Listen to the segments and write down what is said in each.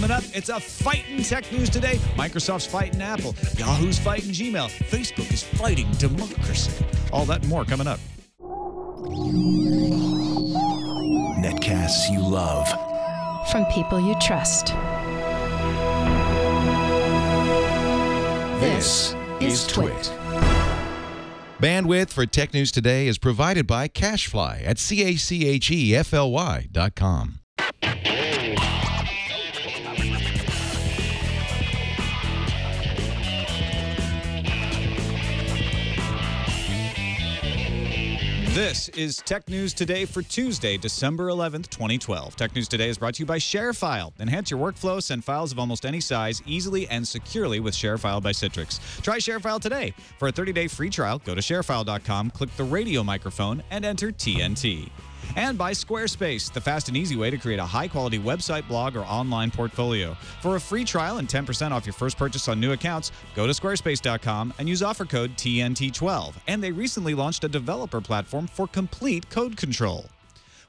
Coming up, it's a fighting tech news today. Microsoft's fighting Apple. Yahoo's fighting Gmail. Facebook is fighting democracy. All that and more coming up. Netcasts you love. From people you trust. This is TWiT. Bandwidth for Tech News Today is provided by Cachefly at CACHEFLY.com. This is Tech News Today for Tuesday, December 11th, 2012. Tech News Today is brought to you by ShareFile. Enhance your workflow, send files of almost any size easily and securely with ShareFile by Citrix. Try ShareFile today. For a 30-day free trial, go to sharefile.com, click the radio microphone, and enter TNT. And by Squarespace, the fast and easy way to create a high-quality website, blog, or online portfolio. For a free trial and 10% off your first purchase on new accounts, go to squarespace.com and use offer code TNT12. And they recently launched a developer platform for complete code control.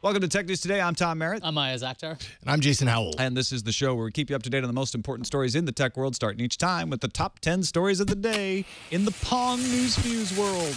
Welcome to Tech News Today. I'm Tom Merritt. I'm Iyaz Akhtar. And I'm Jason Howell. And this is the show where we keep you up to date on the most important stories in the tech world, starting each time with the top 10 stories of the day in the Pong News Fuse world.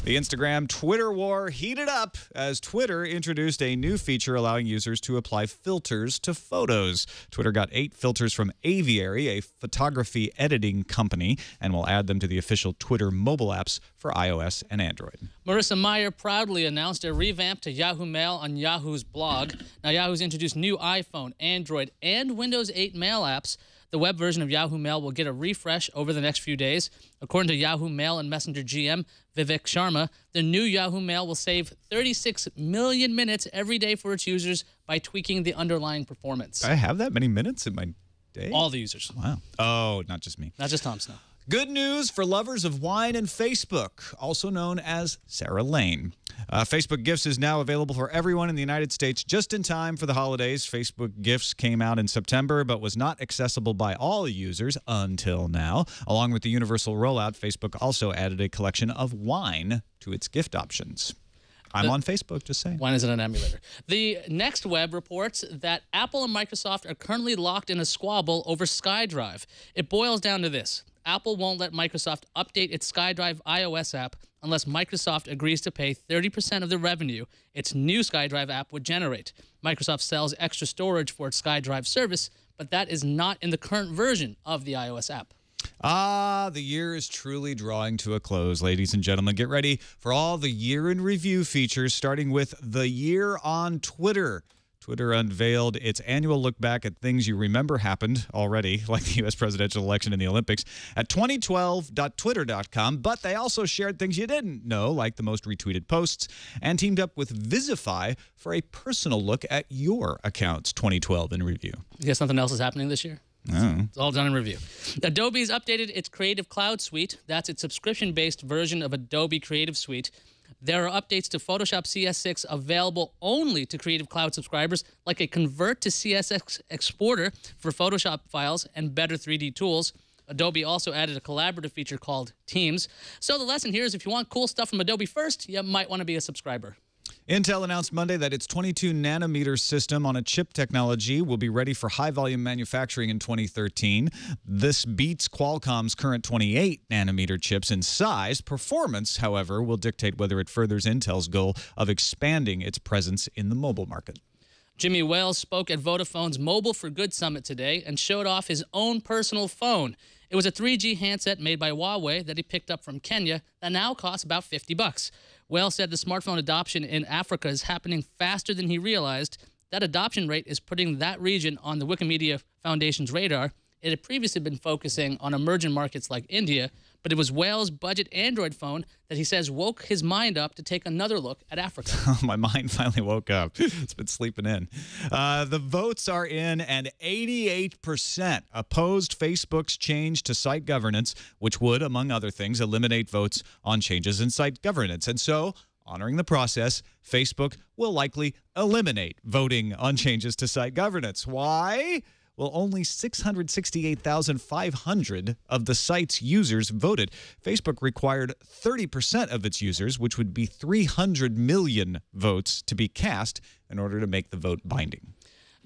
The Instagram Twitter war heated up as Twitter introduced a new feature allowing users to apply filters to photos. Twitter got 8 filters from Aviary, a photography editing company, and will add them to the official Twitter mobile apps for iOS and Android. Marissa Mayer proudly announced a revamp to Yahoo Mail on Yahoo's blog. Now, Yahoo's introduced new iPhone, Android, and Windows 8 mail apps. The web version of Yahoo Mail will get a refresh over the next few days. According to Yahoo Mail and Messenger GM Vivek Sharma, the new Yahoo Mail will save 36 million minutes every day for its users by tweaking the underlying performance. I have that many minutes in my day? All the users. Wow. Oh, not just me. Not just Tom Snow. Good news for lovers of wine and Facebook, also known as Sarah Lane. Facebook Gifts is now available for everyone in the United States just in time for the holidays. Facebook Gifts came out in September, but was not accessible by all users until now. Along with the universal rollout, Facebook also added a collection of wine to its gift options. I'm on Facebook, just saying. Wine isn't an emulator. The Next Web reports that Apple and Microsoft are currently locked in a squabble over SkyDrive. It boils down to this. Apple won't let Microsoft update its SkyDrive iOS app unless Microsoft agrees to pay 30% of the revenue its new SkyDrive app would generate. Microsoft sells extra storage for its SkyDrive service, but that is not in the current version of the iOS app. Ah, the year is truly drawing to a close, ladies and gentlemen. Get ready for all the year in review features, starting with the year on Twitter. Twitter unveiled its annual look back at things you remember happened already, like the U.S. presidential election and the Olympics, at 2012.twitter.com, but they also shared things you didn't know, like the most retweeted posts, and teamed up with Visify for a personal look at your account's 2012 in review. You guess something else is happening this year? Oh. It's all done in review. Adobe's updated its Creative Cloud Suite. That's its subscription-based version of Adobe Creative Suite. There are updates to Photoshop CS6 available only to Creative Cloud subscribers, like a convert to CSS exporter for Photoshop files and better 3D tools. Adobe also added a collaborative feature called Teams. So the lesson here is if you want cool stuff from Adobe first, you might want to be a subscriber. Intel announced Monday that its 22-nanometer system on a chip technology will be ready for high-volume manufacturing in 2013. This beats Qualcomm's current 28-nanometer chips in size. Performance, however, will dictate whether it furthers Intel's goal of expanding its presence in the mobile market. Jimmy Wales spoke at Vodafone's Mobile for Good Summit today and showed off his own personal phone. It was a 3G handset made by Huawei that he picked up from Kenya that now costs about $50. Wales said the smartphone adoption in Africa is happening faster than he realized. That adoption rate is putting that region on the Wikimedia Foundation's radar. It had previously been focusing on emerging markets like India, but it was Wales' budget Android phone that he says woke his mind up to take another look at Africa. My mind finally woke up. It's been sleeping in. The votes are in, and 88% opposed Facebook's change to site governance, which would, among other things, eliminate votes on changes in site governance. And so, honoring the process, Facebook will likely eliminate voting on changes to site governance. Why? Well, only 668,500 of the site's users voted. Facebook required 30% of its users, which would be 300 million votes, to be cast in order to make the vote binding.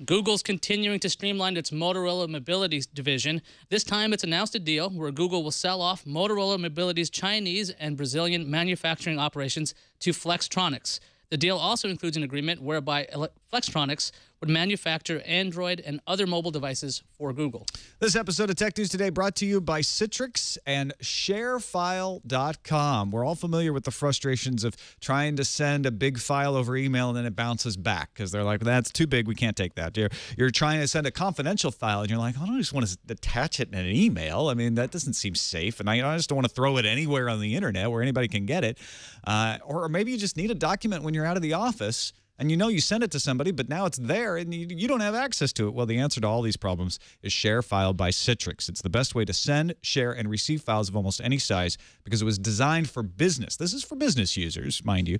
Google's continuing to streamline its Motorola Mobility division. This time it's announced a deal where Google will sell off Motorola Mobility's Chinese and Brazilian manufacturing operations to Flextronics. The deal also includes an agreement whereby Flextronics would manufacture Android and other mobile devices for Google. This episode of Tech News Today brought to you by Citrix and Sharefile.com. We're all familiar with the frustrations of trying to send a big file over email and then it bounces back because they're like, that's too big, we can't take that. You're trying to send a confidential file and you're like, I don't just want to attach it in an email. I mean, that doesn't seem safe. And I just don't want to throw it anywhere on the internet where anybody can get it. Or maybe you just need a document when you're out of the office and you know you sent it to somebody, but now it's there and you don't have access to it. Well, the answer to all these problems is Sharefile by Citrix. It's the best way to send, share, and receive files of almost any size because it was designed for business. This is for business users, mind you.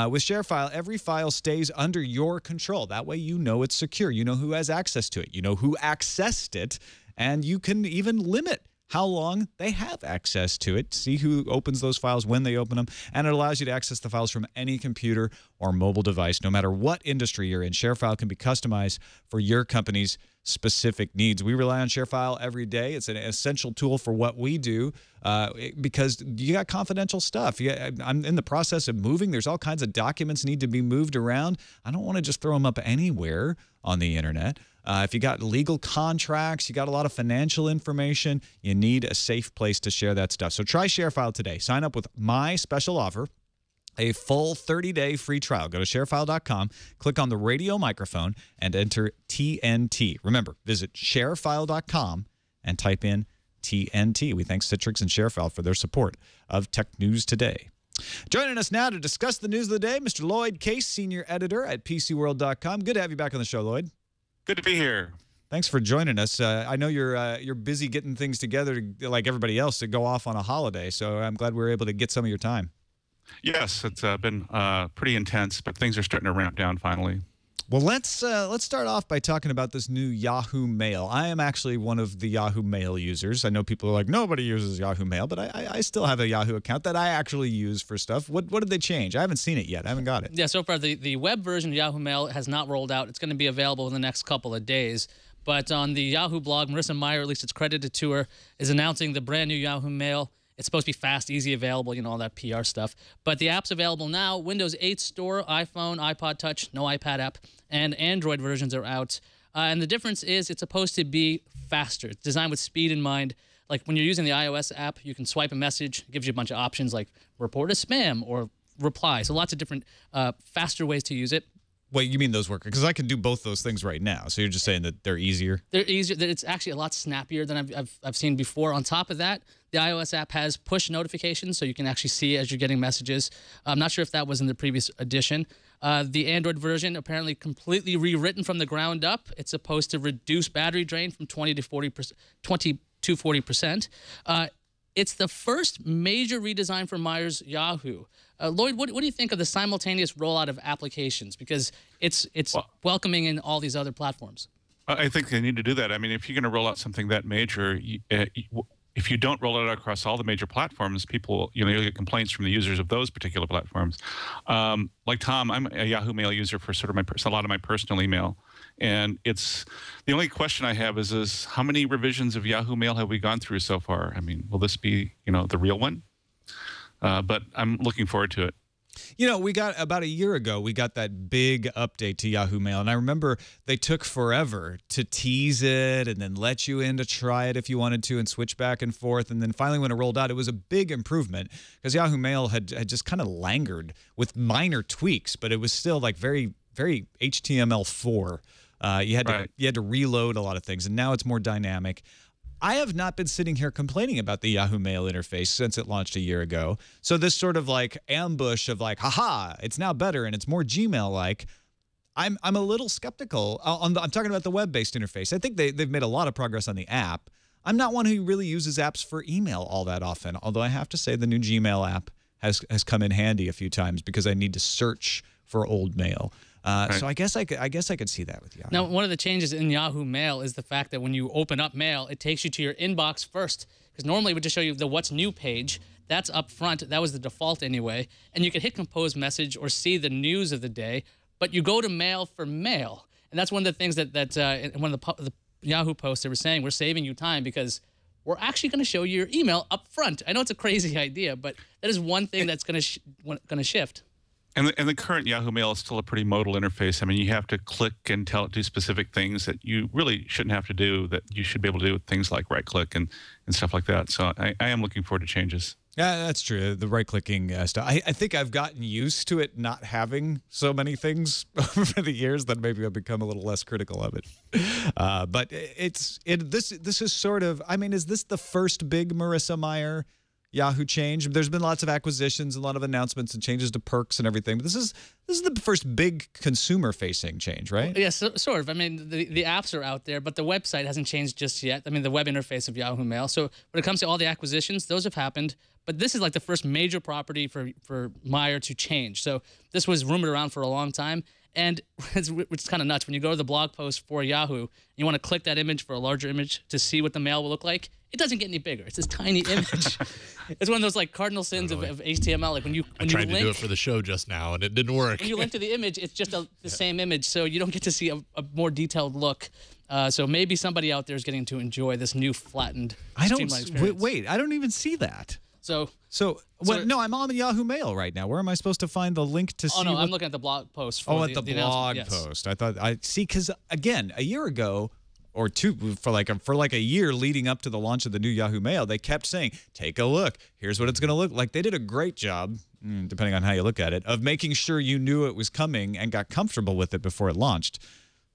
With Sharefile, every file stays under your control. That way you know it's secure. You know who has access to it. You know who accessed it, and you can even limit how long they have access to it, see who opens those files, when they open them, and it allows you to access the files from any computer or mobile device, no matter what industry you're in. Sharefile can be customized for your company's specific needs. We rely on Sharefile every day. It's an essential tool for what we do because you got confidential stuff. I'm in the process of moving. There's all kinds of documents need to be moved around. I don't want to just throw them up anywhere on the internet. If you got legal contracts, you got a lot of financial information, you need a safe place to share that stuff. So try Sharefile today. Sign up with my special offer, a full 30-day free trial. Go to sharefile.com, click on the radio microphone, and enter TNT. Remember, visit sharefile.com and type in TNT. We thank Citrix and Sharefile for their support of Tech News Today. Joining us now to discuss the news of the day, Mr. Loyd Case, senior editor at PCWorld.com. Good to have you back on the show, Loyd. Good to be here. Thanks for joining us. I know you're busy getting things together like everybody else to go off on a holiday, so I'm glad we were able to get some of your time. Yes, it's been pretty intense, but things are starting to ramp down finally. Well, let's start off by talking about this new Yahoo Mail. I am actually one of the Yahoo Mail users. I know people are like, nobody uses Yahoo Mail, but I still have a Yahoo account that I actually use for stuff. What did they change? I haven't seen it yet. I haven't got it. Yeah, so far the web version of Yahoo Mail has not rolled out. It's going to be available in the next couple of days. But on the Yahoo blog, Marissa Meyer, at least it's credited to her, is announcing the brand new Yahoo Mail. It's supposed to be fast, easy, available, you know, all that PR stuff. But the app's available now. Windows 8 Store, iPhone, iPod Touch, no iPad app, and Android versions are out. And the difference is it's supposed to be faster. It's designed with speed in mind. Like when you're using the iOS app, you can swipe a message. It gives you a bunch of options like report a spam or reply. So lots of different faster ways to use it. Wait, you mean those work? Because I can do both those things right now. So you're just saying that they're easier? They're easier. It's actually a lot snappier than I've seen before. On top of that, the iOS app has push notifications, so you can actually see as you're getting messages. I'm not sure if that was in the previous edition. The Android version apparently completely rewritten from the ground up. It's supposed to reduce battery drain from 20 to 40%. It's the first major redesign for Meyer's Yahoo. Loyd, what do you think of the simultaneous rollout of applications? Because it's welcoming in all these other platforms. I think they need to do that. I mean, if you're going to roll out something that major, if you don't roll it out across all the major platforms, people, you'll get complaints from the users of those particular platforms. Like Tom, I'm a Yahoo Mail user for sort of a lot of my personal email. And it's the only question I have is how many revisions of Yahoo Mail have we gone through so far? I mean, will this be, the real one? But I'm looking forward to it. You know, we got about a year ago, we got that big update to Yahoo Mail. And I remember they took forever to tease it and then let you in to try it if you wanted to and switch back and forth. And then finally when it rolled out, it was a big improvement because Yahoo Mail had just kind of langured with minor tweaks, but it was still like very, very HTML4. You had to reload a lot of things, and now it's more dynamic. I have not been sitting here complaining about the Yahoo Mail interface since it launched a year ago. So this sort of like ambush of like, haha, it's now better and it's more Gmail-like. I'm a little skeptical. I'm talking about the web-based interface. I think they've made a lot of progress on the app. I'm not one who really uses apps for email all that often, although I have to say the new Gmail app has come in handy a few times because I need to search for old mail. Right. So I guess I could see that with Yahoo. Now, one of the changes in Yahoo Mail is the fact that when you open up Mail, it takes you to your inbox first. Because normally it would just show you the What's New page. That's up front. That was the default anyway. And you could hit Compose Message or see the news of the day. But you go to Mail for mail. And that's one of the things that in one of the Yahoo posts they were saying, we're saving you time because we're actually going to show you your email up front. I know it's a crazy idea, but that is one thing that's going to shift. And the current Yahoo Mail is still a pretty modal interface. I mean, you have to click and tell it to do specific things that you really shouldn't have to do, that you should be able to do with things like right-click and stuff like that. So I am looking forward to changes. Yeah, that's true. The right-clicking stuff. I think I've gotten used to it not having so many things over the years that maybe I've become a little less critical of it. But this is sort of, I mean, is this the first big Marissa Mayer Yahoo change? There's been lots of acquisitions, a lot of announcements and changes to perks and everything. But this is the first big consumer-facing change, right? Well, yes, sort of. I mean, the apps are out there, but the website hasn't changed just yet. I mean, the web interface of Yahoo Mail. So when it comes to all the acquisitions, those have happened. But this is like the first major property for Mayer to change. So this was rumored around for a long time. And which is kind of nuts. When you go to the blog post for Yahoo, you want to click that image for a larger image to see what the mail will look like. It doesn't get any bigger. It's this tiny image. It's one of those like cardinal sins of HTML. Like when I tried to do it for the show just now, and it didn't work. When you link to the image, it's just the same image, so you don't get to see a more detailed look. So maybe somebody out there is getting to enjoy this new flattened streamlined experience. Wait, I don't even see that. So no, I'm on the Yahoo Mail right now. Where am I supposed to find the link to see? Oh no, I'm looking at the blog post. For the blog post. I thought because again, a year ago or two, for like a year leading up to the launch of the new Yahoo Mail, they kept saying, "Take a look. Here's what it's going to look like." They did a great job, depending on how you look at it, of making sure you knew it was coming and got comfortable with it before it launched.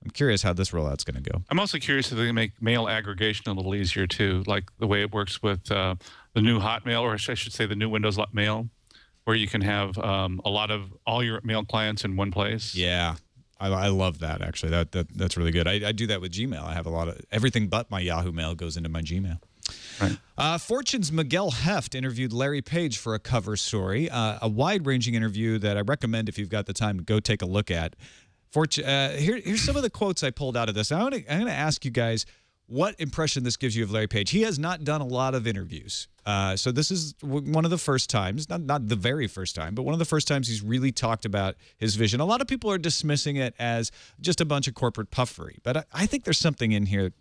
I'm curious how this rollout's going to go. I'm also curious if they make mail aggregation a little easier too, like the way it works with the new Hotmail, or I should say the new Windows Mail, where you can have all your mail clients in one place. Yeah, I love that actually. That's really good. I do that with Gmail. I have a lot of everything but my Yahoo Mail goes into my Gmail. Right. Fortune's Miguel Heft interviewed Larry Page for a cover story, a wide-ranging interview that I recommend if you've got the time to go take a look at. Here's some of the quotes I pulled out of this. I'm going to ask you guys what impression this gives you of Larry Page. He has not done a lot of interviews. So this is one of the first times, not the very first time, but one of the first times he's really talked about his vision. A lot of people are dismissing it as just a bunch of corporate puffery, but I think there's something in here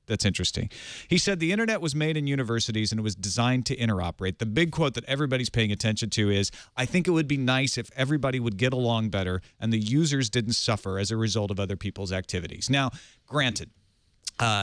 that's interesting. He said the internet was made in universities and it was designed to interoperate. The big quote that everybody's paying attention to is, I think it would be nice if everybody would get along better and the users didn't suffer as a result of other people's activities. Now, granted,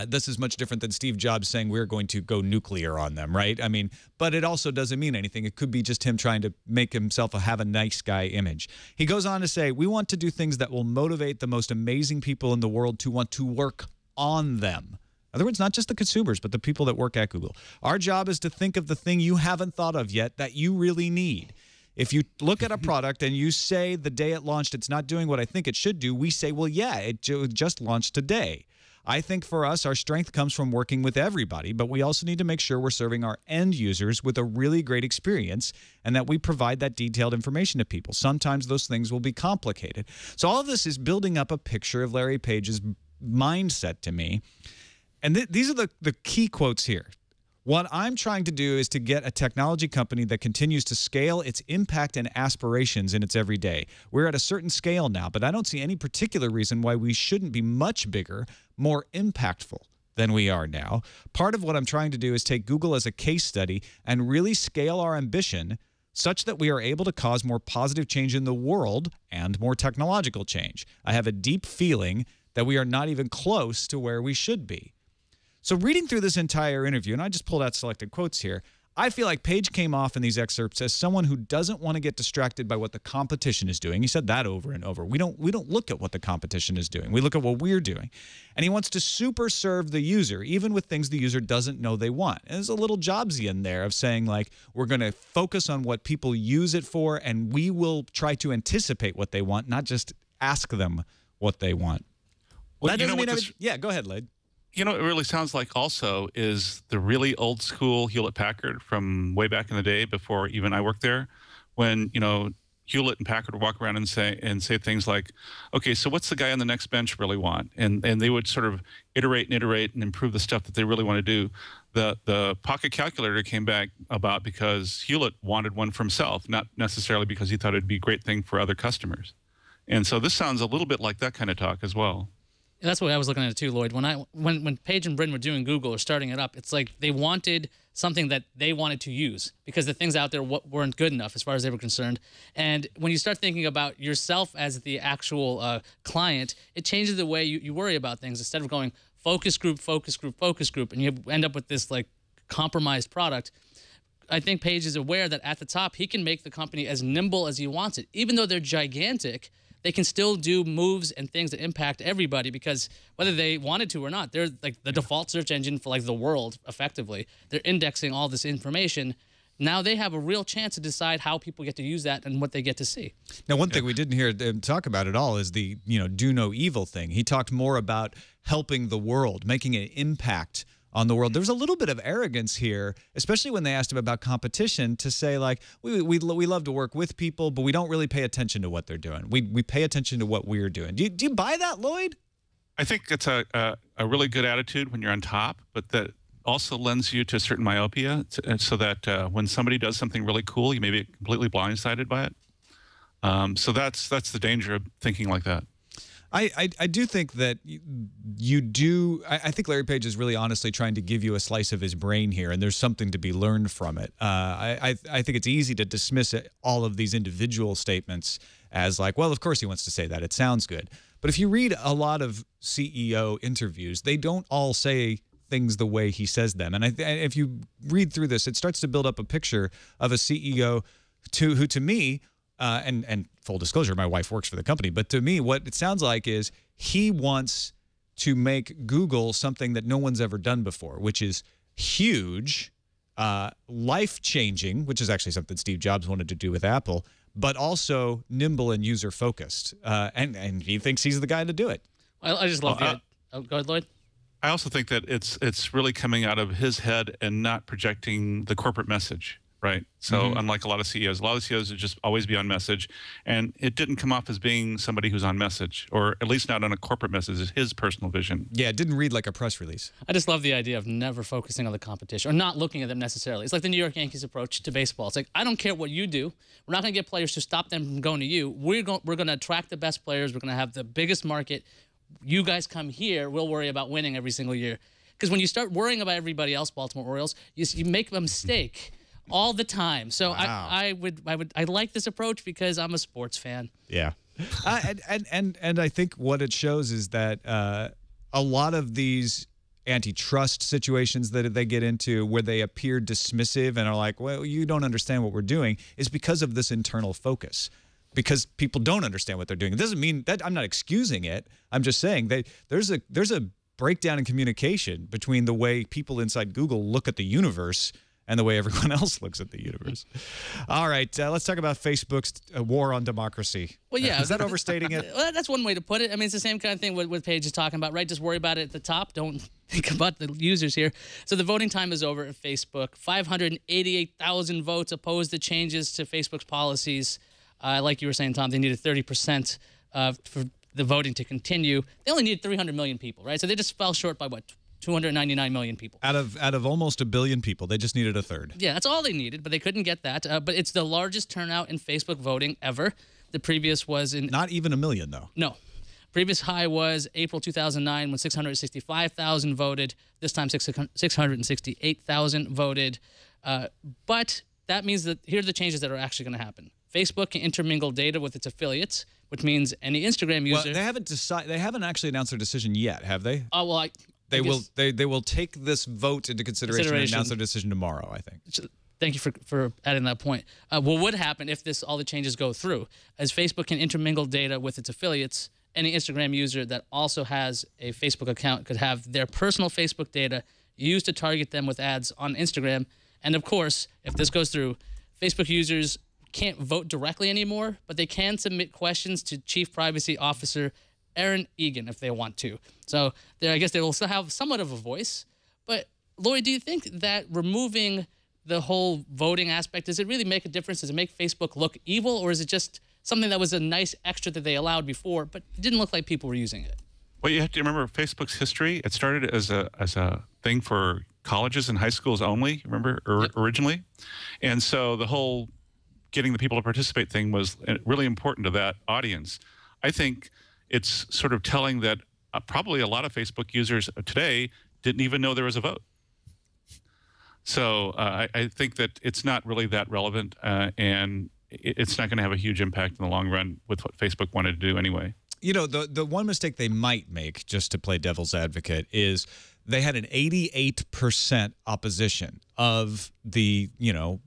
this is much different than Steve Jobs saying we're going to go nuclear on them, right? I mean, but it also doesn't mean anything. It could be just him trying to make himself have a nice guy image. He goes on to say, we want to do things that will motivate the most amazing people in the world to want to work on them. In other words, not just the consumers, but the people that work at Google. Our job is to think of the thing you haven't thought of yet that you really need. If you look at a product and you say the day it launched it's not doing what I think it should do, we say, well, yeah, it just launched today. I think for us, our strength comes from working with everybody, but we also need to make sure we're serving our end users with a really great experience and that we provide that detailed information to people. Sometimes those things will be complicated. So all of this is building up a picture of Larry Page's mindset to me. And these are the key quotes here. What I'm trying to do is to get a technology company that continues to scale its impact and aspirations in its everyday. We're at a certain scale now, but I don't see any particular reason why we shouldn't be much bigger, more impactful than we are now. Part of what I'm trying to do is take Google as a case study and really scale our ambition such that we are able to cause more positive change in the world and more technological change. I have a deep feeling that we are not even close to where we should be. So reading through this entire interview, and I just pulled out selected quotes here, I feel like Page came off in these excerpts as someone who doesn't want to get distracted by what the competition is doing. He said that over and over. We don't look at what the competition is doing. We look at what we're doing. And he wants to super serve the user, even with things the user doesn't know they want. And there's a little Jobsian there of saying, like, we're going to focus on what people use it for, and we will try to anticipate what they want, not just ask them what they want. Well, that doesn't mean yeah, go ahead, Loyd. You know, it really sounds like also is the really old school Hewlett-Packard from way back in the day before even I worked there, when, you know, Hewlett and Packard would walk around and say things like, okay, so what's the guy on the next bench really want? And they would sort of iterate and improve the stuff that they really want to do. The pocket calculator came back about because Hewlett wanted one for himself, not necessarily because he thought it'd be a great thing for other customers. And so this sounds a little bit like that kind of talk as well. Yeah, that's the way I was looking at it too, Loyd. When Paige and Bryn were doing Google or starting it up, it's like they wanted something that they wanted to use because the things out there weren't good enough as far as they were concerned. And when you start thinking about yourself as the actual client, it changes the way you worry about things. Instead of going focus group, focus group, focus group, and you end up with this like compromised product. I think Paige is aware that at the top, he can make the company as nimble as he wants it. Even though they're gigantic, they can still do moves and things that impact everybody because whether they wanted to or not, they're like the default search engine for like the world, effectively. They're indexing all this information. Now they have a real chance to decide how people get to use that and what they get to see. Now, one thing we didn't hear him talk about at all is the, do no evil thing. He talked more about helping the world, making an impact on the world. There was a little bit of arrogance here, especially when they asked him about competition, to say like, we love to work with people, but we don't really pay attention to what they're doing. We pay attention to what we're doing. Do you buy that, Loyd? I think it's a really good attitude when you're on top, but that also lends you to a certain myopia, so that when somebody does something really cool, you may be completely blindsided by it. So that's the danger of thinking like that. I do think that you do. I think Larry Page is really honestly trying to give you a slice of his brain here, and there's something to be learned from it. I think it's easy to dismiss all of these individual statements as like, well, of course he wants to say that. It sounds good. But if you read a lot of CEO interviews, they don't all say things the way he says them. And if you read through this, it starts to build up a picture of a CEO who to me, and full disclosure, my wife works for the company, but to me, what it sounds like is he wants to make Google something that no one's ever done before, which is huge, life-changing, which is actually something Steve Jobs wanted to do with Apple, but also nimble and user-focused. And he thinks he's the guy to do it. I just love it. Oh, go ahead, Loyd. I also think that it's really coming out of his head and not projecting the corporate message. Right. So unlike a lot of CEOs would just always be on message. And it didn't come off as being somebody who's on message, or at least not on a corporate message. It's his personal vision. Yeah, it didn't read like a press release. I just love the idea of never focusing on the competition or not looking at them necessarily. It's like the New York Yankees approach to baseball. It's like, I don't care what you do. We're not going to get players to stop them from going to you. We're going to attract the best players. We're going to have the biggest market. You guys come here. We'll worry about winning every single year. Because when you start worrying about everybody else, Baltimore Orioles, you make a mistake all the time. So wow. I like this approach because I'm a sports fan. Yeah. And I think what it shows is that a lot of these antitrust situations that they get into where they appear dismissive and are like, well, you don't understand what we're doing, is because of this internal focus. Because people don't understand what they're doing. It doesn't mean that I'm not excusing it. I'm just saying that there's a breakdown in communication between the way people inside Google look at the universe and the way everyone else looks at the universe. All right, let's talk about Facebook's war on democracy. Well, yeah. Is that overstating it? Well, that's one way to put it. I mean, it's the same kind of thing what Paige is talking about, right? Just worry about it at the top. Don't think about the users here. So the voting time is over at Facebook. 588,000 votes opposed the changes to Facebook's policies. Like you were saying, Tom, they needed 30% for the voting to continue. They only needed 300 million people, right? So they just fell short by, what, 299 million people. Out of almost a billion people, they just needed a third. Yeah, that's all they needed, but they couldn't get that. But it's the largest turnout in Facebook voting ever. The previous was in... Not even a million, though. No. Previous high was April 2009 when 665,000 voted. This time 668,000 voted. But that means that here are the changes that are actually going to happen. Facebook can intermingle data with its affiliates, which means any Instagram user... Well, they haven't actually announced their decision yet, have they? Oh, well, They will take this vote into consideration and announce their decision tomorrow, I think. Thank you for adding that point. What would happen if all the changes go through? As Facebook can intermingle data with its affiliates, any Instagram user that also has a Facebook account could have their personal Facebook data used to target them with ads on Instagram. And of course, if this goes through, Facebook users can't vote directly anymore, but they can submit questions to Chief Privacy Officer Aaron Egan if they want to. So I guess they will still have somewhat of a voice. But Loyd, do you think that removing the whole voting aspect, does it really make a difference? Does it make Facebook look evil, or is it just something that was a nice extra that they allowed before, but it didn't look like people were using it? Well, you have to remember Facebook's history. It started as a thing for colleges and high schools only, remember, originally. And so the whole getting the people to participate thing was really important to that audience. I think it's sort of telling that probably a lot of Facebook users today didn't even know there was a vote. So I think that it's not really that relevant, and it's not going to have a huge impact in the long run with what Facebook wanted to do anyway. You know, the one mistake they might make, just to play devil's advocate, is they had an 88% opposition of the,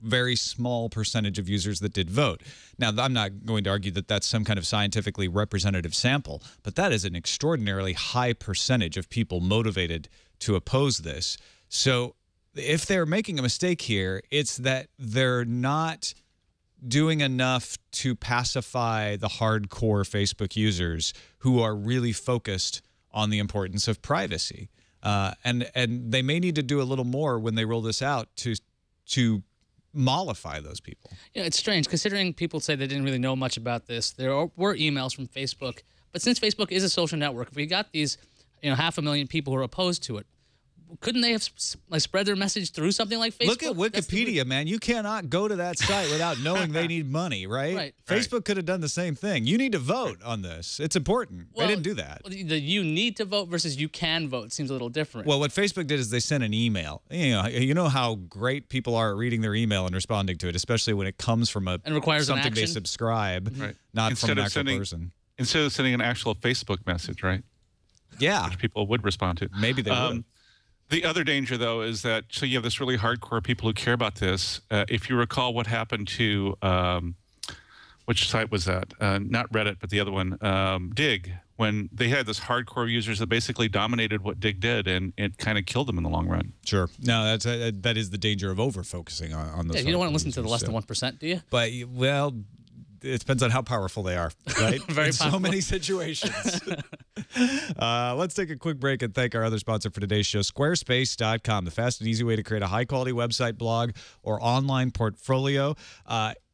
very small percentage of users that did vote. Now, I'm not going to argue that that's some kind of scientifically representative sample, but that is an extraordinarily high percentage of people motivated to oppose this. So if they're making a mistake here, it's that they're not doing enough to pacify the hardcore Facebook users who are really focused on the importance of privacy. And they may need to do a little more when they roll this out to mollify those people. Yeah, it's strange considering people say they didn't really know much about this. There were emails from Facebook, but since Facebook is a social network, if we got these, 500,000 people who are opposed to it, couldn't they have spread their message through something like Facebook? Look at Wikipedia, man. You cannot go to that site without knowing they need money, right? Right. Facebook could have done the same thing. You need to vote on this. It's important. Well, they didn't do that. The you need to vote versus you can vote seems a little different. Well, what Facebook did is they sent an email. You know how great people are at reading their email and responding to it, especially when it comes from and requires something an they action. Subscribe, not from an actual person. Instead of sending an actual Facebook message, right? Yeah. Which people would respond to. Maybe they would. The other danger, though, is that so you have this really hardcore people who care about this. If you recall what happened to, which site was that? Not Reddit, but the other one, Dig, when they had this hardcore users that basically dominated what Dig did, and it kind of killed them in the long run. Sure. No, that is the danger of over-focusing on those. Yeah, you don't want to listen to the less than 1%, do you? But, well, it depends on how powerful they are, right? Very in powerful. So many situations. Let's take a quick break and thank our other sponsor for today's show, Squarespace.com, the fast and easy way to create a high-quality website, blog, or online portfolio.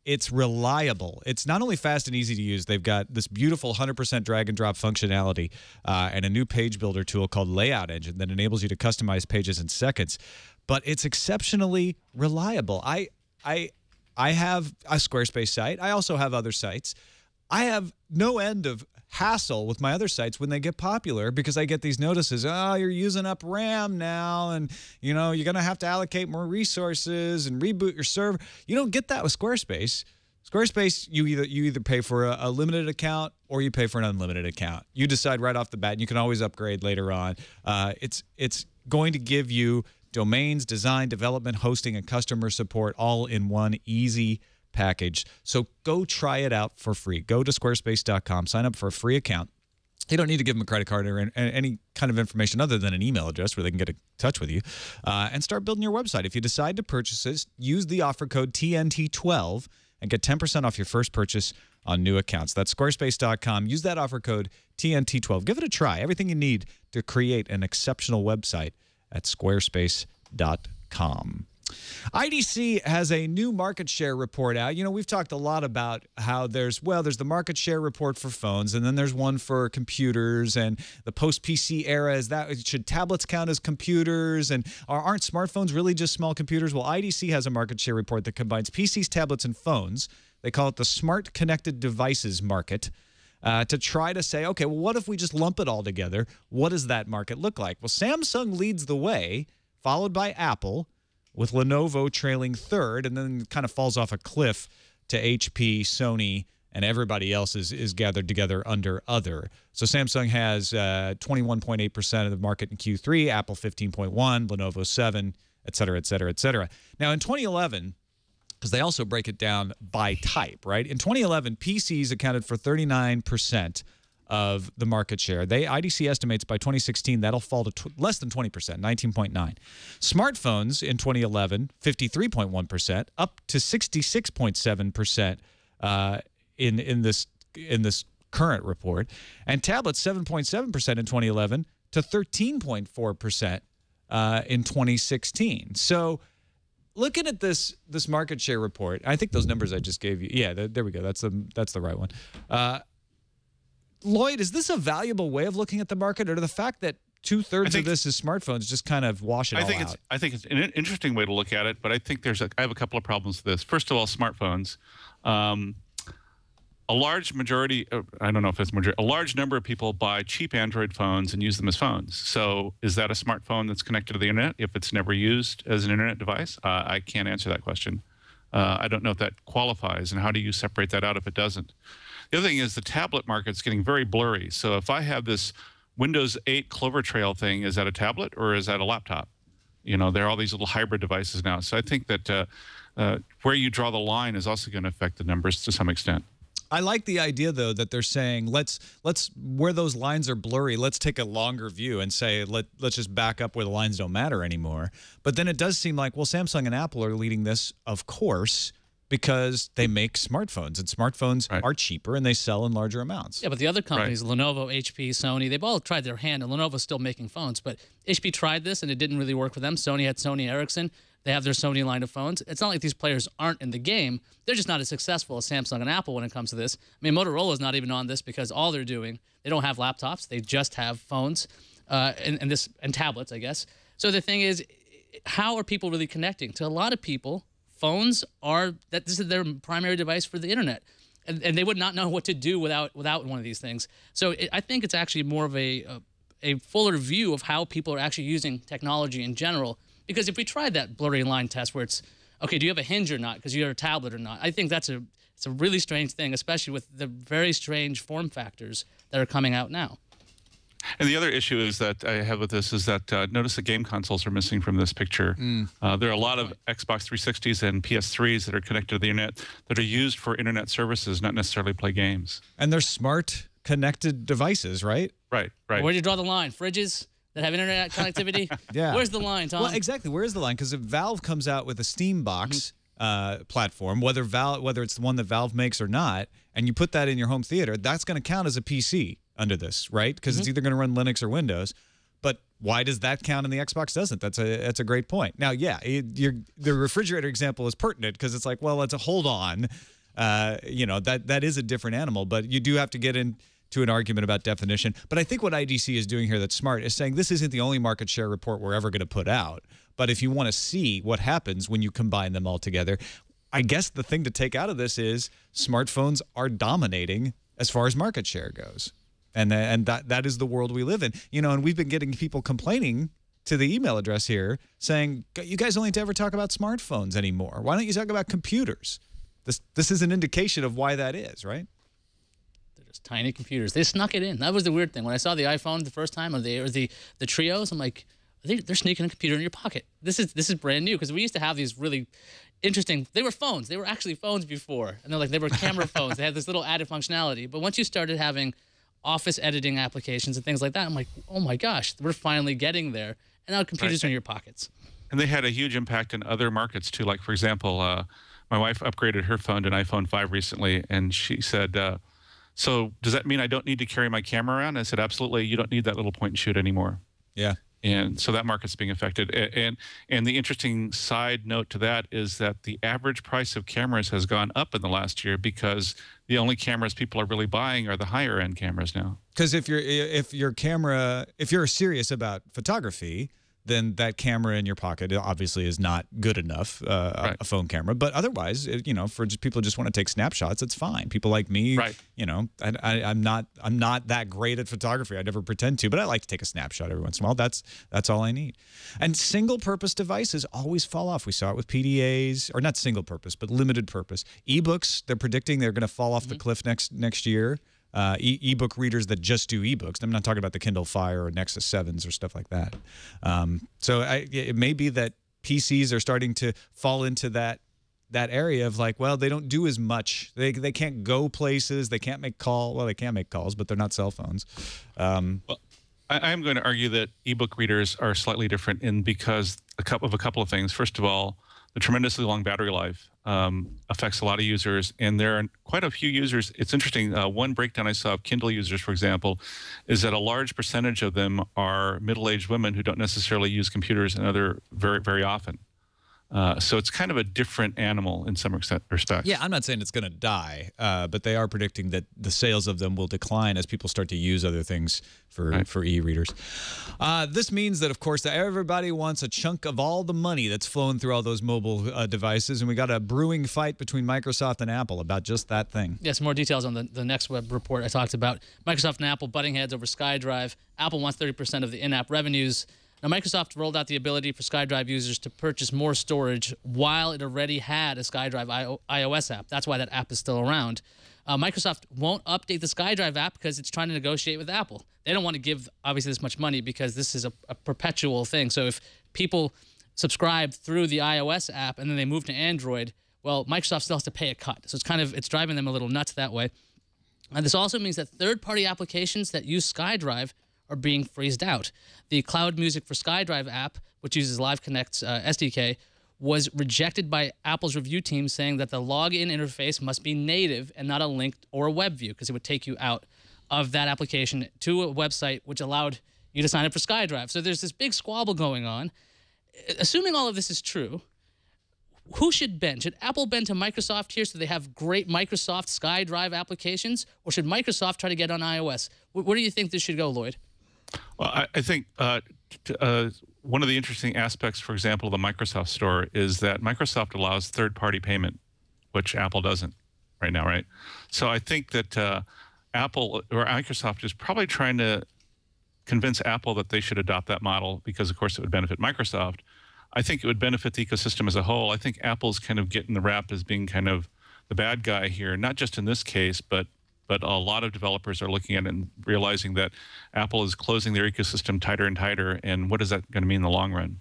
It's reliable. It's not only fast and easy to use. They've got this beautiful 100% drag-and-drop functionality and a new page builder tool called Layout Engine that enables you to customize pages in seconds. But it's exceptionally reliable. I have a Squarespace site. I also have other sites. I have no end of hassle with my other sites when they get popular because I get these notices, oh, you're using up RAM now, and you're going to have to allocate more resources and reboot your server. You don't get that with Squarespace. Squarespace, you either pay for a limited account or you pay for an unlimited account. You decide right off the bat, and you can always upgrade later on. It's going to give you domains, design, development, hosting, and customer support all in one easy package. So go try it out for free. Go to squarespace.com, sign up for a free account. You don't need to give them a credit card or any kind of information other than an email address where they can get in touch with you and start building your website. If you decide to purchase this, use the offer code TNT12 and get 10% off your first purchase on new accounts. That's squarespace.com. Use that offer code TNT12. Give it a try. Everything you need to create an exceptional website at squarespace.com. IDC has a new market share report out. We've talked a lot about how there's the market share report for phones, and then there's one for computers, and the post-PC era is that should tablets count as computers, and aren't smartphones really just small computers? Well, IDC has a market share report that combines PCs, tablets, and phones. They call it the Smart Connected Devices market. To try to say, okay, well, what if we just lump it all together? What does that market look like? Well, Samsung leads the way, followed by Apple, with Lenovo trailing third, and then kind of falls off a cliff to HP, Sony, and everybody else is gathered together under other. So Samsung has 21.8% of the market in Q3, Apple 15.1%, Lenovo 7%, et cetera, et cetera, et cetera. Now, in 2011, because they also break it down by type, right? In 2011, PCs accounted for 39% of the market share. IDC estimates by 2016 that'll fall to less than 20%, 19.9%. Smartphones in 2011, 53.1%, up to 66.7% in this current report, and tablets 7.7% in 2011 to 13.4% in 2016. So, looking at this market share report, I think those numbers I just gave you. Yeah, there we go. That's the right one. Loyd, is this a valuable way of looking at the market, or the fact that 2/3 of this is smartphones just kind of wash it all out? I think it's an interesting way to look at it, but I think I have a couple of problems with this. First of all, smartphones. A a large majority, I don't know if it's majority, a large number of people buy cheap Android phones and use them as phones. So is that a smartphone that's connected to the internet if it's never used as an internet device? I can't answer that question. I don't know if that qualifies, and how do you separate that out if it doesn't? The other thing is the tablet market's getting very blurry. So if I have this Windows 8 Clover Trail thing, is that a tablet or is that a laptop? You know, there are all these little hybrid devices now. So I think that where you draw the line is also going to affect the numbers to some extent. I like the idea, though, that they're saying let's where those lines are blurry, let's take a longer view and say let's just back up where the lines don't matter anymore. But then it does seem like, well, Samsung and Apple are leading this, of course, because they make smartphones, and smartphones are cheaper and they sell in larger amounts. Yeah, but the other companies, Lenovo, HP, Sony, they've all tried their hand, and Lenovo's still making phones. But HP tried this, and it didn't really work for them. Sony had Sony Ericsson. They have their Sony line of phones. It's not like these players aren't in the game. They're just not as successful as Samsung and Apple when it comes to this. I mean, Motorola's not even on this because all they're doing, they don't have laptops. They just have phones and tablets, I guess. So the thing is, how are people really connecting? To a lot of people, phones this is their primary device for the internet. And they would not know what to do without one of these things. So I think it's actually more of a fuller view of how people are actually using technology in general. Because if we tried that blurry line test where it's, okay, do you have a hinge or not because you have a tablet or not? I think it's a really strange thing, especially with the very strange form factors that are coming out now. And the other issue is that I have with this is that notice the game consoles are missing from this picture. There are a lot of Xbox 360s and PS3s that are connected to the internet that are used for internet services, not necessarily play games. And they're smart, connected devices, right? Right. Where do you draw the line? Fridges that have internet connectivity? Yeah. Where's the line, Tom? Well, exactly. Where's the line? Because if Valve comes out with a Steam box platform, whether it's the one that Valve makes or not, and you put that in your home theater, that's going to count as a PC under this, right? Because it's either going to run Linux or Windows. But why does that count and the Xbox doesn't? That's a great point. Now, yeah, the refrigerator example is pertinent because it's like, well, let's hold on. You know, that is a different animal, but you do have to get into an argument about definition. But I think what IDC is doing here that's smart is saying this isn't the only market share report we're ever going to put out. But if you want to see what happens when you combine them all together, I guess the thing to take out of this is smartphones are dominating as far as market share goes. And that is the world we live in. You know, and we've been getting people complaining to the email address here saying, you guys don't need to ever talk about smartphones anymore. Why don't you talk about computers? This is an indication of why that is, right? They're just tiny computers. They snuck it in. That was the weird thing. When I saw the iPhone the first time or the Trios, I'm like, they're sneaking a computer in your pocket. This is brand new because we used to have these really interesting. They were phones. They were actually phones before, and they were camera phones. They had this little added functionality. But once you started having office editing applications and things like that, I'm like, oh my gosh, we're finally getting there. And now computers are in your pockets. And they had a huge impact in other markets too. Like, for example, my wife upgraded her phone to an iPhone 5 recently, and she said, so does that mean I don't need to carry my camera around? I said, absolutely, you don't need that little point and shoot anymore. Yeah. And so that market's being affected. And the interesting side note to that is that the average price of cameras has gone up in the last year because the only cameras people are really buying are the higher end cameras now. Because if you're serious about photography, then that camera in your pocket obviously is not good enough, a phone camera. But otherwise, you know, for just people who just want to take snapshots, it's fine. People like me, you know, I'm not that great at photography. I never pretend to, but I like to take a snapshot every once in a while. That's all I need. And single-purpose devices always fall off. We saw it with PDAs, or not single-purpose, but limited-purpose. Ebooks, they're predicting they're going to fall off the cliff next year. Ebook readers that just do ebooks. I'm not talking about the Kindle Fire or Nexus 7s or stuff like that. So it may be that PCs are starting to fall into that area of like, well, they don't do as much. They can't go places. They can't make calls. Well, they can make calls, but they're not cell phones. Well, I'm going to argue that ebook readers are slightly different because a couple of things. First of all, the tremendously long battery life affects a lot of users, and there are quite a few users. It's interesting. One breakdown I saw of Kindle users, for example, is that a large percentage of them are middle-aged women who don't necessarily use computers and other very, very often. So it's kind of a different animal in some respects. Yeah, I'm not saying it's going to die, but they are predicting that the sales of them will decline as people start to use other things for e-readers. This means that, of course, that everybody wants a chunk of all the money that's flowing through all those mobile devices, and we got a brewing fight between Microsoft and Apple about just that thing. Yes, more details on the next web report I talked about. Microsoft and Apple butting heads over SkyDrive. Apple wants 30% of the in-app revenues. Now, Microsoft rolled out the ability for SkyDrive users to purchase more storage while it already had a SkyDrive iOS app. That's why that app is still around. Microsoft won't update the SkyDrive app because it's trying to negotiate with Apple. They don't want to give, obviously, this much money because this is a perpetual thing. So if people subscribe through the iOS app and then they move to Android, well, Microsoft still has to pay a cut. So it's driving them a little nuts that way. And this also means that third-party applications that use SkyDrive are being freezed out. The Cloud Music for SkyDrive app, which uses Live Connect's SDK, was rejected by Apple's review team, saying that the login interface must be native and not a link or a web view, because it would take you out of that application to a website which allowed you to sign up for SkyDrive. So there's this big squabble going on. Assuming all of this is true, who should bend? Should Apple bend to Microsoft here so they have great Microsoft SkyDrive applications, or should Microsoft try to get on iOS? Where do you think this should go, Loyd? Well, I think one of the interesting aspects, for example, of the Microsoft Store is that Microsoft allows third-party payment, which Apple doesn't right now, right? So I think that Apple or Microsoft is probably trying to convince Apple that they should adopt that model because, of course, it would benefit Microsoft. I think it would benefit the ecosystem as a whole. I think Apple's kind of getting the rap as being kind of the bad guy here, not just in this case, but a lot of developers are looking at it and realizing that Apple is closing their ecosystem tighter and tighter, and what is that going to mean in the long run?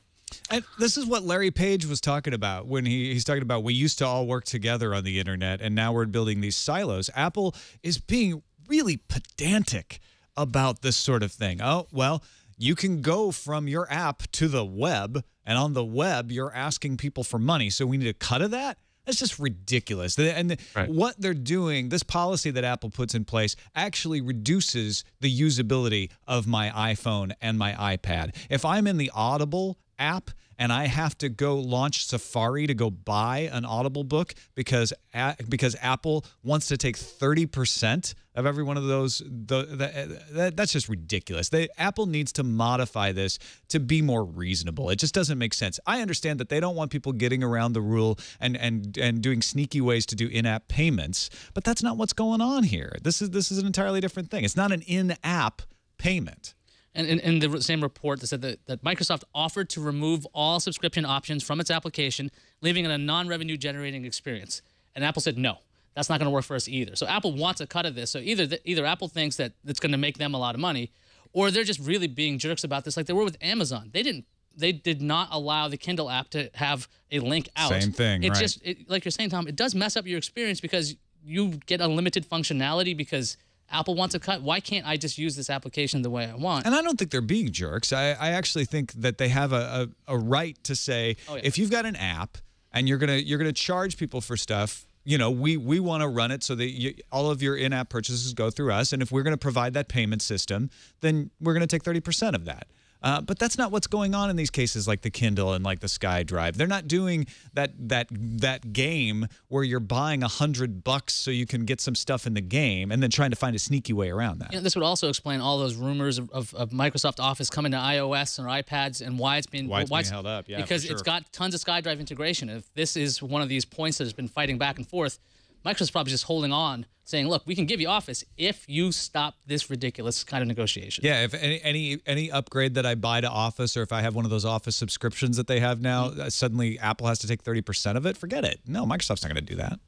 And this is what Larry Page was talking about when he's talking about we used to all work together on the internet, and now we're building these silos. Apple is being really pedantic about this sort of thing. Oh, well, you can go from your app to the web, and on the web, you're asking people for money, so we need a cut of that? That's just ridiculous. And what they're doing, this policy that Apple puts in place, actually reduces the usability of my iPhone and my iPad. If I'm in the Audible app and I have to go launch Safari to go buy an Audible book because Apple wants to take 30% of every one of those, that's just ridiculous. Apple needs to modify this to be more reasonable. It just doesn't make sense. I understand that they don't want people getting around the rule and doing sneaky ways to do in-app payments, but that's not what's going on here. This is an entirely different thing. It's not an in-app payment. And in the same report, they said that Microsoft offered to remove all subscription options from its application, leaving it a non-revenue generating experience. And Apple said, no, that's not going to work for us either. So Apple wants a cut of this. So either Apple thinks that it's going to make them a lot of money, or they're just really being jerks about this like they were with Amazon. They did not allow the Kindle app to have a link out. Same thing, It's right. just, like you're saying, Tom, it does mess up your experience because you get unlimited functionality because Apple wants a cut. Why can't I just use this application the way I want? And I don't think they're being jerks. I actually think that they have a right to say, if you've got an app and you're gonna charge people for stuff, you know, we want to run it so that all of your in-app purchases go through us, and if we're going to provide that payment system, then we're going to take 30% of that. But that's not what's going on in these cases like the Kindle and like the SkyDrive. They're not doing that game where you're buying $100 so you can get some stuff in the game and then trying to find a sneaky way around that. You know, this would also explain all those rumors of Microsoft Office coming to iOS and iPads and why it's being held up. Yeah, because for sure. it's got tons of SkyDrive integration. If this is one of these points that has been fighting back and forth, Microsoft's probably just holding on, saying, look, we can give you Office if you stop this ridiculous kind of negotiation. Yeah, if any upgrade that I buy to Office, or if I have one of those Office subscriptions that they have now, suddenly Apple has to take 30% of it, forget it. No, Microsoft's not going to do that.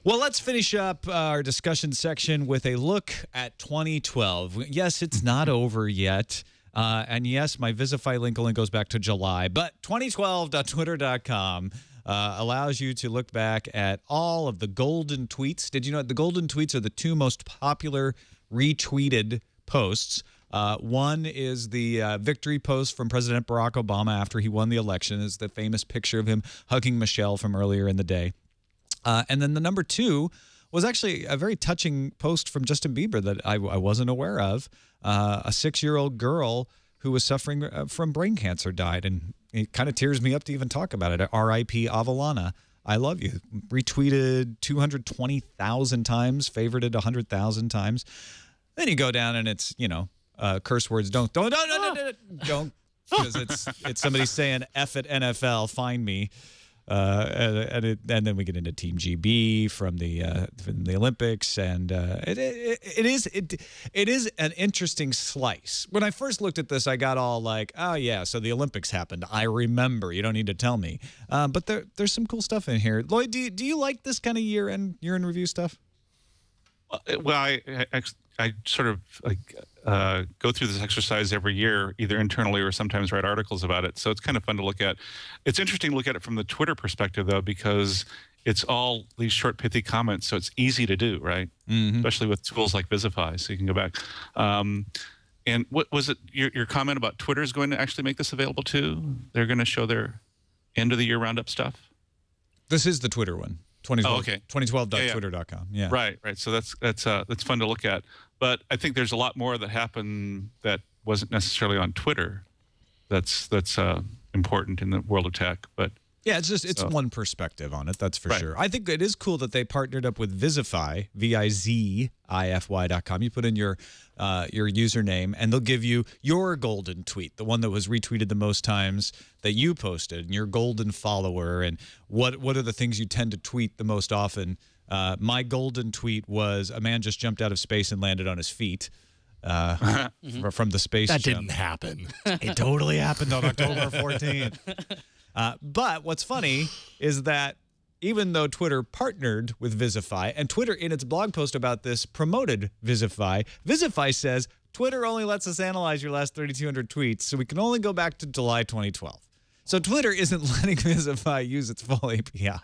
Well, let's finish up our discussion section with a look at 2012. Yes, it's not over yet. And yes, my Visify link only goes back to July, but 2012.twitter.com allows you to look back at all of the golden tweets. Did you know the golden tweets are the two most popular retweeted posts? One is the victory post from President Barack Obama after he won the election. It's the famous picture of him hugging Michelle from earlier in the day. And then the number two was actually a very touching post from Justin Bieber that I wasn't aware of. A 6-year-old girl who was suffering from brain cancer died, and it kind of tears me up to even talk about it. R.I.P. Avalana. I love you. Retweeted 220,000 times, favorited 100,000 times. Then you go down and it's, you know, curse words. Don't, because it's somebody saying F at NFL, find me. And then we get into Team GB from the Olympics, and it is an interesting slice. When I first looked at this, I got all like, oh yeah, so the Olympics happened. I remember. You don't need to tell me. But there's some cool stuff in here. Loyd, do you like this kind of year-end review stuff? Well, I sort of like go through this exercise every year, either internally or sometimes write articles about it. So it's kind of fun to look at. It's interesting to look at it from the Twitter perspective, though, because it's all these short, pithy comments. So it's easy to do, right? Mm-hmm. Especially with tools like Visify, so you can go back. And what was it? Your comment about Twitter is going to actually make this available too? They're going to show their end of the year roundup stuff. This is the Twitter one. 2012, oh, okay. 2012.twitter.com. Yeah. Right. So that's fun to look at. But I think there's a lot more that happened that wasn't necessarily on Twitter. That's important in the world of tech. But yeah, it's one perspective on it. That's for sure. I think it is cool that they partnered up with Visify, VIZIFY.com. You put in your username, and they'll give you your golden tweet, the one that was retweeted the most times that you posted, and your golden follower, and what are the things you tend to tweet the most often. My golden tweet was a man just jumped out of space and landed on his feet from the space jump. That didn't happen. It totally happened on October 14th. But what's funny is that even though Twitter partnered with Visify, and Twitter in its blog post about this promoted Visify, Visify says, Twitter only lets us analyze your last 3,200 tweets, so we can only go back to July 2012. So Twitter isn't letting Visify use its full API.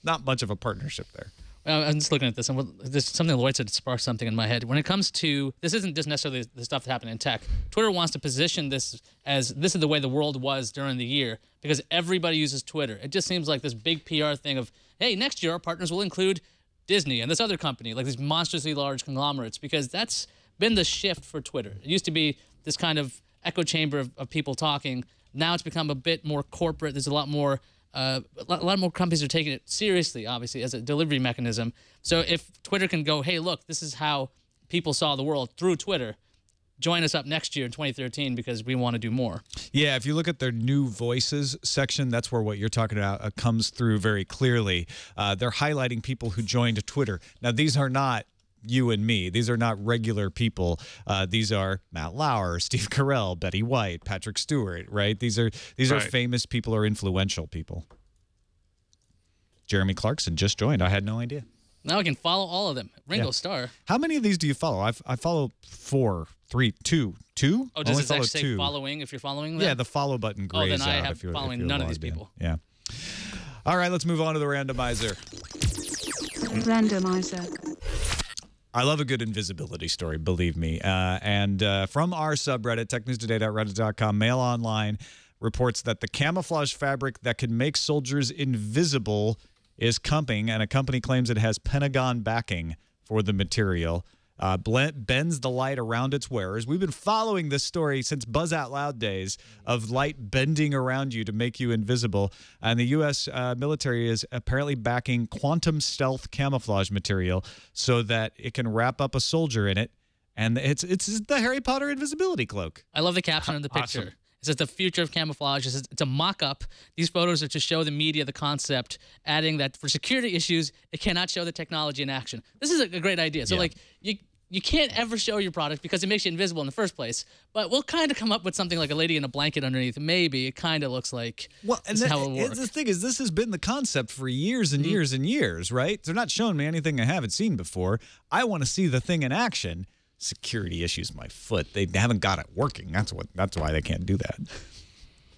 Not much of a partnership there. I'm just looking at this, and there's something Loyd said sparked something in my head. When it comes to, this isn't just necessarily the stuff that happened in tech. Twitter wants to position this as this is the way the world was during the year because everybody uses Twitter. It just seems like this big PR thing of, hey, next year our partners will include Disney and this other company, like these monstrously large conglomerates, because that's been the shift for Twitter. It used to be this kind of echo chamber of people talking. Now it's become a bit more corporate. There's a lot more companies are taking it seriously, obviously, as a delivery mechanism. So if Twitter can go, hey, look, this is how people saw the world through Twitter, join us up next year in 2013 because we want to do more. Yeah, if you look at their new voices section, that's where what you're talking about comes through very clearly. They're highlighting people who joined Twitter. Now, these are not you and me. These are not regular people. These are Matt Lauer, Steve Carell, Betty White, Patrick Stewart, right? These are famous people or influential people. Jeremy Clarkson just joined. I had no idea. Now I can follow all of them. Ringo Starr. How many of these do you follow? I follow 4, 3, 2. Two? Oh, does it actually say following if you're following them? Yeah, the follow button grays out. Oh, then I have if you're following none of these people. Yeah. All right, let's move on to the randomizer. Randomizer. I love a good invisibility story, believe me. And from our subreddit, technewstoday.reddit.com, Mail Online reports that the camouflage fabric that can make soldiers invisible is coming, and a company claims it has Pentagon backing for the material. Bends the light around its wearers. We've been following this story since Buzz Out Loud days of light bending around you to make you invisible. And the U.S. military is apparently backing quantum stealth camouflage material so that it can wrap up a soldier in it. And it's the Harry Potter invisibility cloak. I love the caption of the picture. Awesome. It says the future of camouflage. It's a mock-up. These photos are to show the media the concept, adding that for security issues, it cannot show the technology in action. This is a great idea. So, like, you can't ever show your product because it makes you invisible in the first place. But we'll kind of come up with something like a lady in a blanket underneath. Maybe it kind of looks like this is how it works. The thing is, this has been the concept for years and years and years, right? They're not showing me anything I haven't seen before. I want to see the thing in action. Security issues, my foot. They haven't got it working. That's why they can't do that.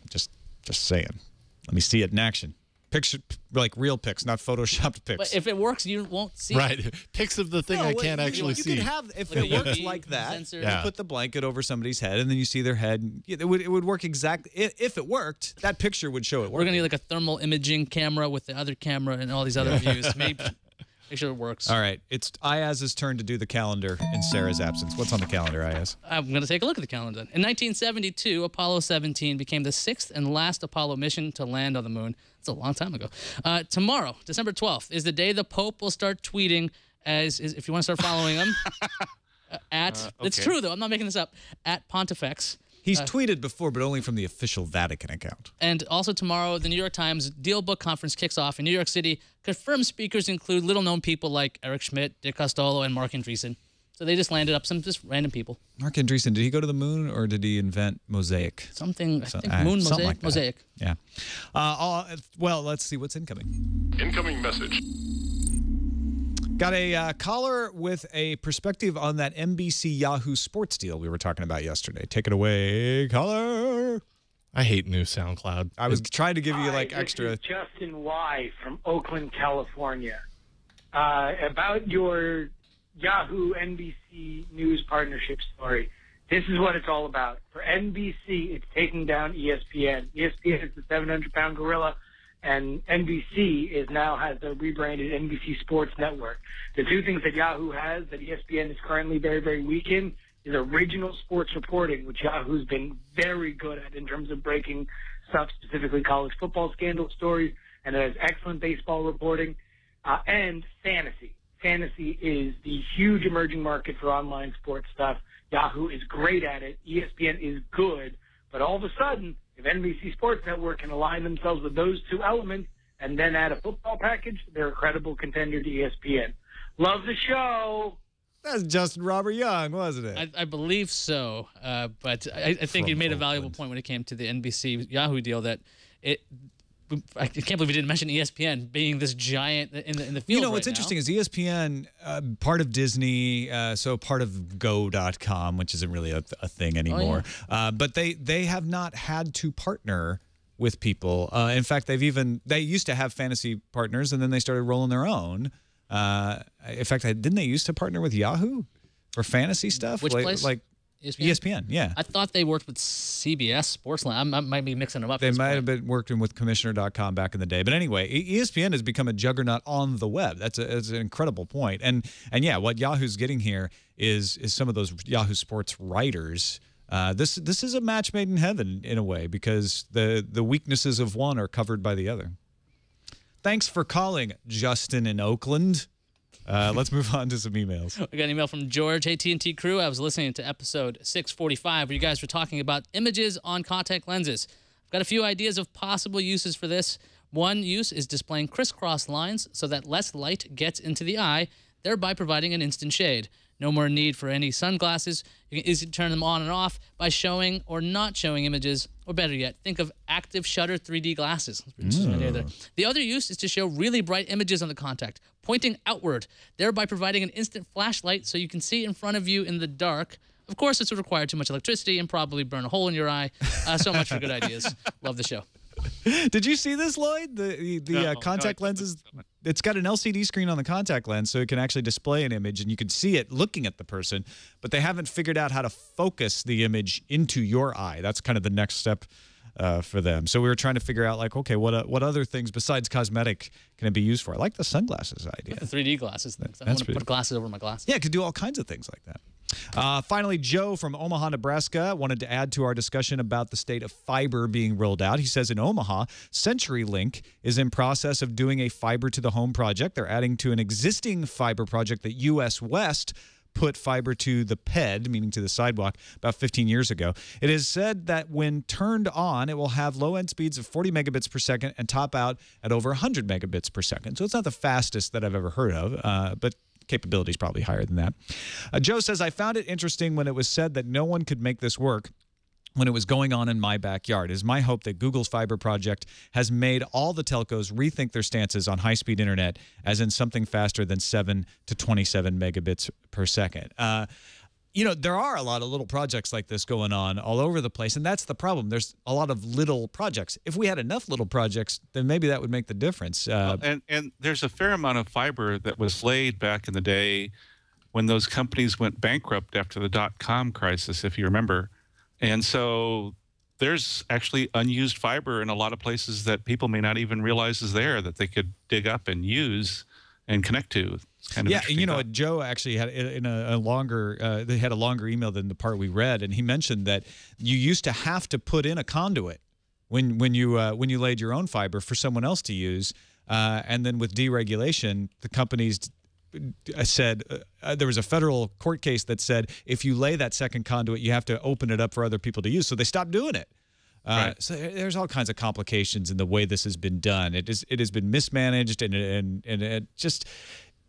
Just saying. Let me see it in action. Picture, like real pics, not photoshopped pics. But if it works, you won't see it. Pics of the thing I can't actually see. You could have, if it works like that, you put the blanket over somebody's head, and then you see their head. It would work exactly. If it worked, that picture would show it working. We're going to need like a thermal imaging camera with the other camera and all these other views. Maybe. Make sure it works. All right. It's Iyaz's turn to do the calendar in Sarah's absence. What's on the calendar, Iyaz? I'm going to take a look at the calendar. In 1972, Apollo 17 became the 6th and last Apollo mission to land on the moon. That's a long time ago. Tomorrow, December 12th, is the day the Pope will start tweeting, if you want to start following him, okay. It's true, though. I'm not making this up. At Pontifex. He's tweeted before, but only from the official Vatican account. And also tomorrow, the New York Times Deal Book Conference kicks off in New York City. Confirmed speakers include little-known people like Eric Schmidt, Dick Costolo, and Mark Andreessen. So they just landed up some just random people. Mark Andreessen, did he go to the moon or did he invent mosaic? Something, I think moon mosaic. Like mosaic. Yeah. Well, let's see what's incoming. Incoming message. Got a caller with a perspective on that NBC Yahoo Sports deal we were talking about yesterday. Take it away, caller. I hate new SoundCloud. I was trying to give you like extra. This is Justin Y. from Oakland, California. About your Yahoo NBC News partnership story. This is what it's all about. For NBC, it's taking down ESPN. ESPN is the 700-pound gorilla, and NBC has the rebranded NBC Sports Network. The two things that Yahoo has that ESPN is currently very, very weak in is original sports reporting, which Yahoo's been very good at in terms of breaking stuff, specifically college football scandal stories, and it has excellent baseball reporting, and fantasy. Fantasy is the huge emerging market for online sports stuff. Yahoo is great at it. ESPN is good. But all of a sudden, if NBC Sports Network can align themselves with those two elements and then add a football package, they're a credible contender to ESPN. Love the show. That's Justin Robert Young, wasn't it? I believe so. But I think you made a valuable point when it came to the NBC Yahoo deal that I can't believe we didn't mention ESPN being this giant in the field. You know, what's interesting is ESPN, part of Disney, so part of Go.com, which isn't really a thing anymore. Oh, yeah. But they have not had to partner with people. In fact, they used to have fantasy partners, and then they started rolling their own. In fact, didn't they used to partner with Yahoo for fantasy stuff? Which place? Like ESPN, yeah. I thought they worked with CBS Sportsline. I might be mixing them up. They might have been working with Commissioner.com back in the day. But anyway, ESPN has become a juggernaut on the web. That's an incredible point. And yeah, what Yahoo's getting here is some of those Yahoo Sports writers. This is a match made in heaven in a way because the weaknesses of one are covered by the other. Thanks for calling, Justin in Oakland. Let's move on to some emails. We got an email from George, AT&T crew. I was listening to episode 645 where you guys were talking about images on contact lenses. I've got a few ideas of possible uses for this. One use is displaying crisscross lines so that less light gets into the eye, thereby providing an instant shade. No more need for any sunglasses. You can easily turn them on and off by showing or not showing images, or better yet, think of active shutter 3D glasses. The other use is to show really bright images on the contact, pointing outward, thereby providing an instant flashlight so you can see in front of you in the dark. Of course, this would require too much electricity and probably burn a hole in your eye. So much for good ideas. Love the show. Did you see this, Loyd? The contact lenses. It's got an LCD screen on the contact lens, so it can actually display an image, and you can see it looking at the person. But they haven't figured out how to focus the image into your eye. That's kind of the next step for them. So we were trying to figure out, like, okay, what other things besides cosmetic can it be used for? I like the sunglasses idea. The 3D glasses thing. I want to put glasses over my glasses. Yeah, it could do all kinds of things like that. Finally, Joe from Omaha, Nebraska wanted to add to our discussion about the state of fiber being rolled out. He says in Omaha, CenturyLink is in process of doing a fiber to the home project. They're adding to an existing fiber project that US West put fiber to the PED, meaning to the sidewalk, about 15 years ago. It is said that when turned on, it will have low-end speeds of 40 megabits per second and top out at over 100 megabits per second. So it's not the fastest that I've ever heard of, but capability is probably higher than that. Joe says, I found it interesting when it was said that no one could make this work when it was going on in my backyard. It is my hope that Google's fiber project has made all the telcos rethink their stances on high-speed internet, as in something faster than 7 to 27 megabits per second. You know, there are a lot of little projects like this going on all over the place, and that's the problem. There's a lot of little projects. If we had enough little projects, then maybe that would make the difference. And there's a fair amount of fiber that was laid back in the day when those companies went bankrupt after the dot-com crisis, if you remember. And so there's actually unused fiber in a lot of places that people may not even realize is there that they could dig up and use. and connect to. It's kind of you know, Joe actually had in a longer they had a longer email than the part we read, and he mentioned that you used to have to put in a conduit when you laid your own fiber for someone else to use, and then with deregulation, the companies said there was a federal court case that said if you lay that second conduit, you have to open it up for other people to use. So they stopped doing it. Right. So there's all kinds of complications in the way this has been done. It has been mismanaged, and it just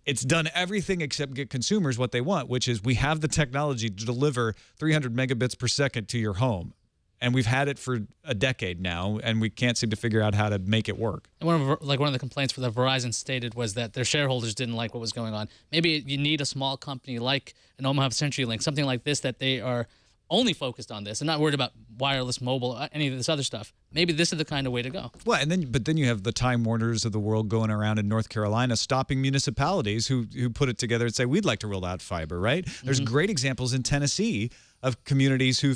it's done everything except get consumers what they want, which is we have the technology to deliver 300 megabits per second to your home. And we've had it for a decade now, and we can't seem to figure out how to make it work. And one of the complaints that Verizon stated was that their shareholders didn't like what was going on. Maybe you need a small company like an Omaha CenturyLink, something like this, that they are only focused on this and not worried about wireless, mobile, any of this other stuff. Maybe this is the kind of way to go. Well, but then you have the Time Warners of the world going around in North Carolina stopping municipalities who put it together and say we'd like to roll out fiber. Right? There's great examples in Tennessee of communities who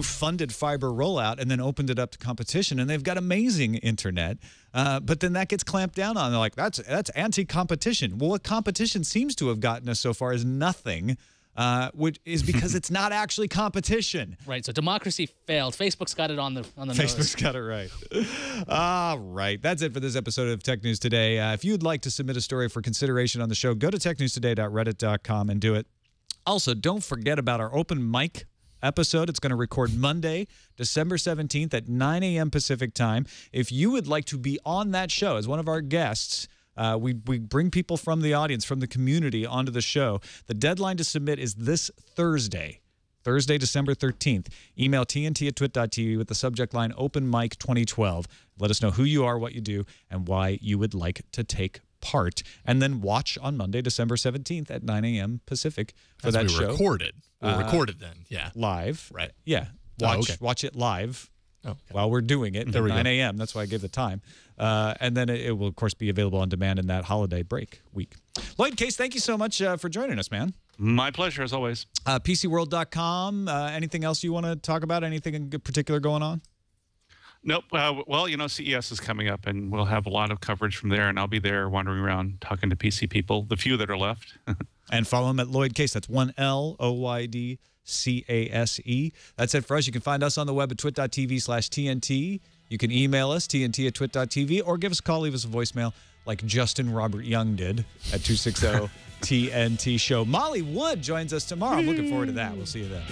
funded fiber rollout and then opened it up to competition, and they've got amazing internet. But then that gets clamped down on. They're like, that's anti-competition. Well, what competition seems to have gotten us so far is nothing. Which is because it's not actually competition. Right. So democracy failed. Facebook's got it on the nose. Facebook's got it right. All right. That's it for this episode of Tech News Today. If you'd like to submit a story for consideration on the show, go to technewstoday.reddit.com and do it. Also, don't forget about our open mic episode. It's going to record Monday, December 17th at 9 a.m. Pacific time. If you would like to be on that show as one of our guests, we bring people from the audience, from the community, onto the show. The deadline to submit is this Thursday, December 13th. Email tnt@twit.tv with the subject line Open Mic 2012. Let us know who you are, what you do, and why you would like to take part. And then watch on Monday, December 17th at 9 a.m. Pacific for that show. Recorded. We'll record it then, yeah. Live. Right. Yeah. Watch it live. Okay. While we're doing it at 9 a.m. That's why I gave the time. And then it will, of course, be available on demand in that holiday break week. Loyd Case, thank you so much for joining us, man. My pleasure, as always. PCWorld.com. Anything else you want to talk about? Anything in particular going on? Nope. Well, you know, CES is coming up, and we'll have a lot of coverage from there, and I'll be there wandering around talking to PC people, the few that are left. And follow him at Loyd Case. That's one LOYD. CASE. That's it for us. You can find us on the web at twit.tv/TNT. You can email us, tnt@twit.tv, or give us a call, leave us a voicemail like Justin Robert Young did at 260-TNT show. Molly Wood joins us tomorrow. I'm looking forward to that. We'll see you then.